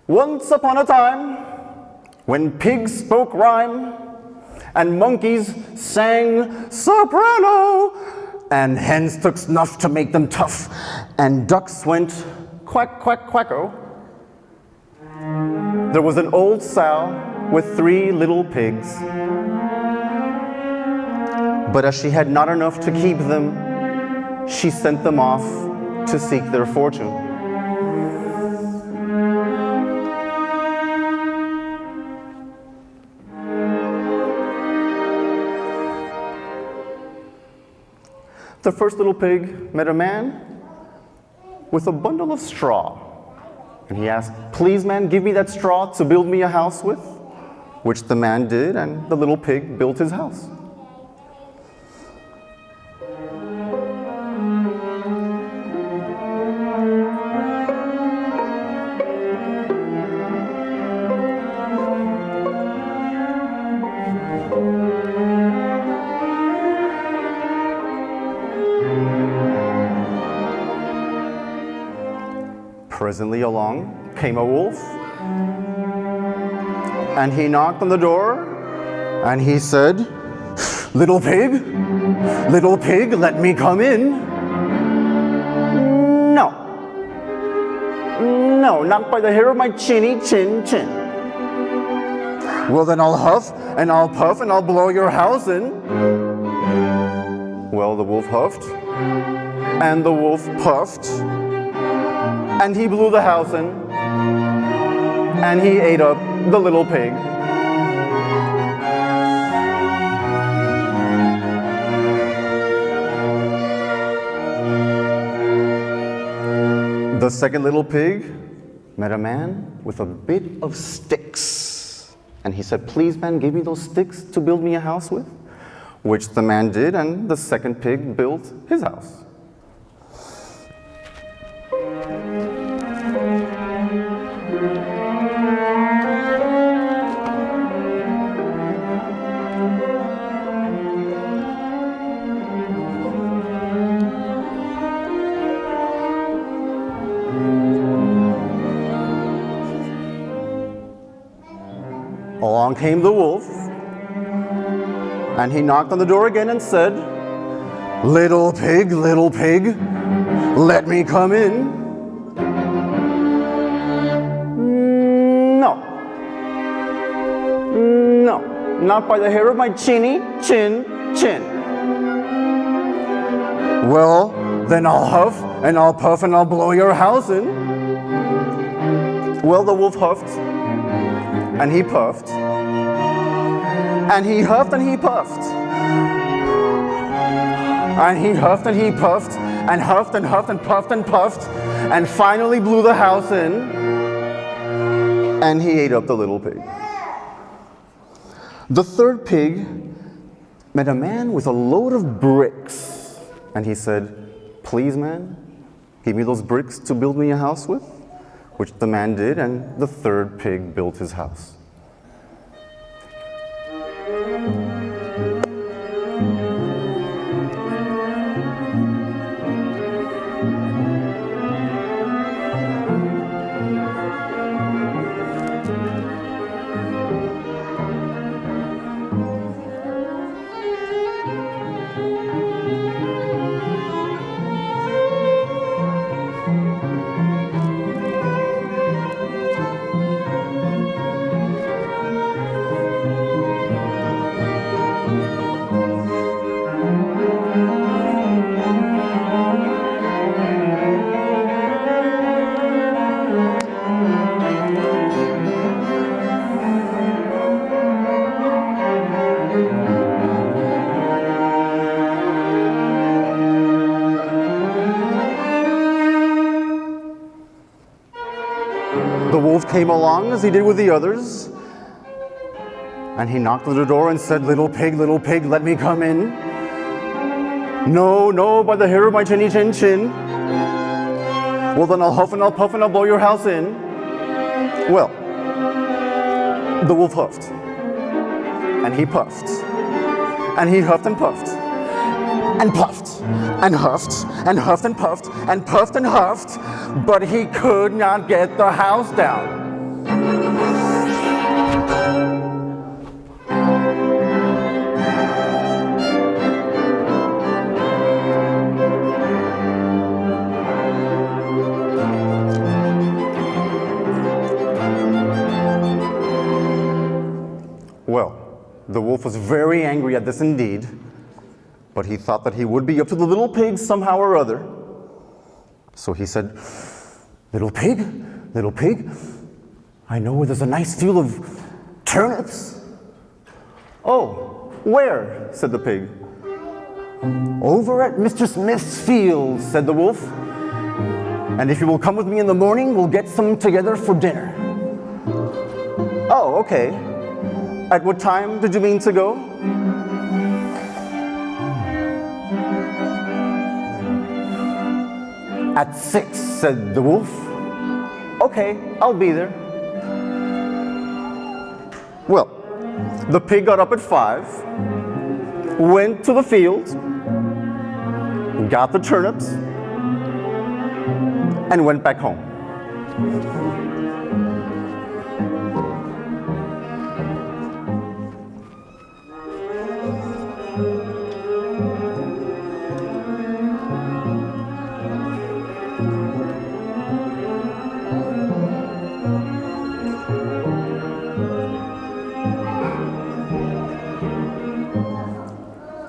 Once upon a time, when pigs spoke rhyme, and monkeys sang soprano, and hens took snuff to make them tough, and ducks went quack, quack, quacko, there was an old sow with 3 little pigs. But as she had not enough to keep them, she sent them off to seek their fortune. The first little pig met a man with a bundle of straw. And he asked, "Please, man, give me that straw to build me a house with," which the man did, and the little pig built his house. Presently along came a wolf, and he knocked on the door, and he said, little pig, let me come in." "No, not by the hair of my chinny chin chin." "Well, then I'll huff, and I'll puff, and I'll blow your house in." Well, the wolf huffed, and the wolf puffed, and he blew the house in, and he ate up the little pig. The second little pig met a man with a bit of sticks, and he said, "Please, man, give me those sticks to build me a house with," which the man did, and the second pig built his house. Along came the wolf, and he knocked on the door again and said, little pig, let me come in." "No, not by the hair of my chinny chin chin." "Well, then I'll huff, and I'll puff, and I'll blow your house in." Well, the wolf huffed, and he puffed, and he huffed, and he puffed, and he huffed, and he puffed, and huffed, and huffed, and puffed, and finally blew the house in, and he ate up the little pig. The third pig met a man with a load of bricks, and he said, "Please, man, give me those bricks to build me a house with," which the man did, and the third pig built his house. The wolf came along as he did with the others, and he knocked on the door and said, little pig, let me come in." No, by the hair of my chinny chin chin." "Well, then I'll huff, and I'll puff, and I'll blow your house in." Well, the wolf huffed, and he puffed, and he huffed and puffed, and puffed, and huffed, and huffed and puffed, and puffed and huffed, but he could not get the house down. Well, the wolf was very angry at this indeed, but he thought that he would be up to the little pig somehow or other. So he said, little pig, I know where there's a nice field of turnips. Oh, where? Said the pig. Over at Mr. Smith's field, said the wolf. And if you will come with me in the morning, we'll get some together for dinner. Oh, okay. At what time did you mean to go? At 6, said the wolf. Okay, I'll be there. Well, the pig got up at 5, went to the field, got the turnips, and went back home.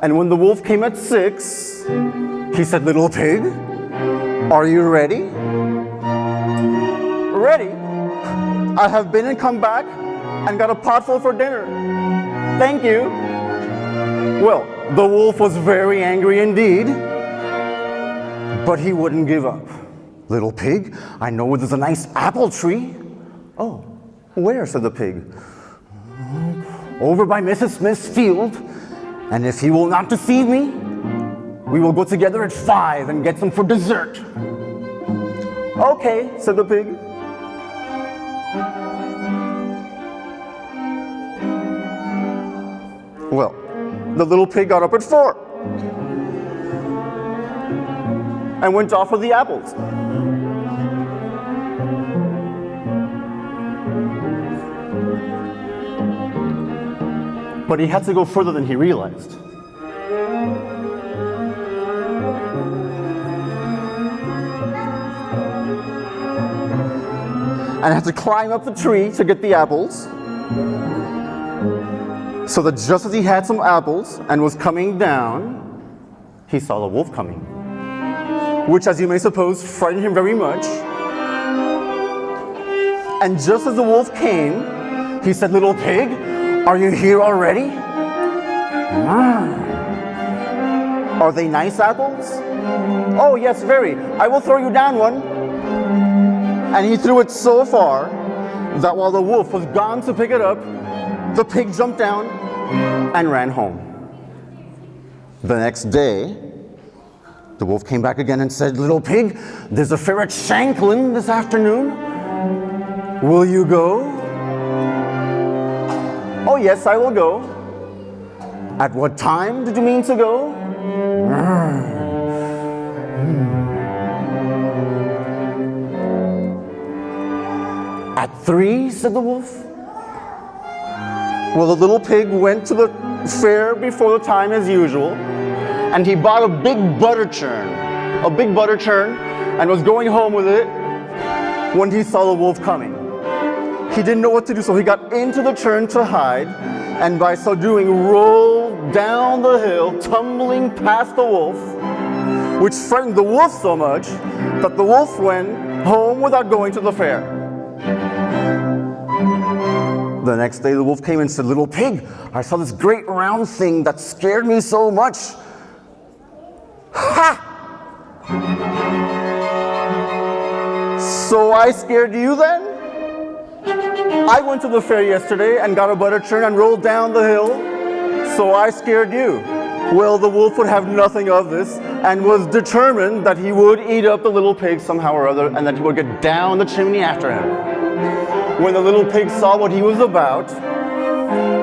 And when the wolf came at 6, he said, little pig, are you ready? Ready? I have been and come back and got a pot full for dinner. Thank you. Well, the wolf was very angry indeed, but he wouldn't give up. Little pig, I know where there's a nice apple tree. Oh, where? Said the pig. Over by Mrs. Smith's field. And if he will not deceive me, we will go together at 5 and get some for dessert. Okay, said the pig. Well, the little pig got up at 4 and went off for the apples. But he had to go further than he realized. And had to climb up the tree to get the apples. So that just as he had some apples and was coming down, he saw the wolf coming, which, as you may suppose, frightened him very much. And just as the wolf came, he said, little pig, are you here already? Are they nice apples? Oh, yes, very. I will throw you down one. And he threw it so far that while the wolf was gone to pick it up, the pig jumped down and ran home. The next day, the wolf came back again and said, little pig, there's a fair at Shanklin this afternoon. Will you go? Oh, yes, I will go. At what time did you mean to go? At 3, said the wolf. Well, the little pig went to the fair before the time as usual, and he bought a big butter churn, and was going home with it when he saw the wolf coming. He didn't know what to do, so he got into the churn to hide, and by so doing rolled down the hill, tumbling past the wolf, which frightened the wolf so much that the wolf went home without going to the fair. The next day the wolf came and said, little pig, I saw this great round thing that scared me so much. Ha! So I scared you then? I went to the fair yesterday and got a butter churn and rolled down the hill, so I scared you. Well, the wolf would have nothing of this and was determined that he would eat up the little pig somehow or other and that he would get down the chimney after him. When the little pig saw what he was about,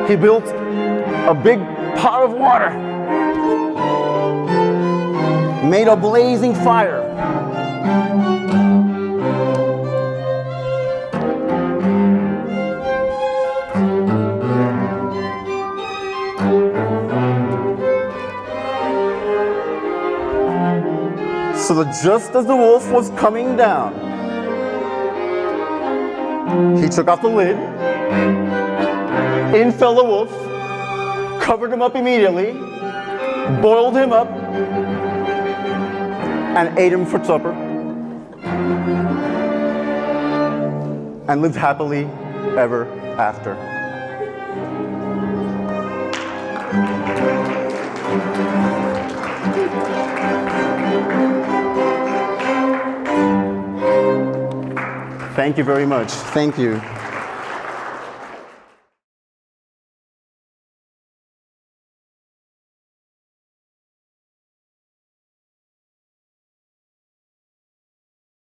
he built a big pot of water, made a blazing fire, So that just as the wolf was coming down, he took off the lid, in fell the wolf, covered him up immediately, boiled him up, and ate him for supper, and lived happily ever after. Thank you very much. Thank you.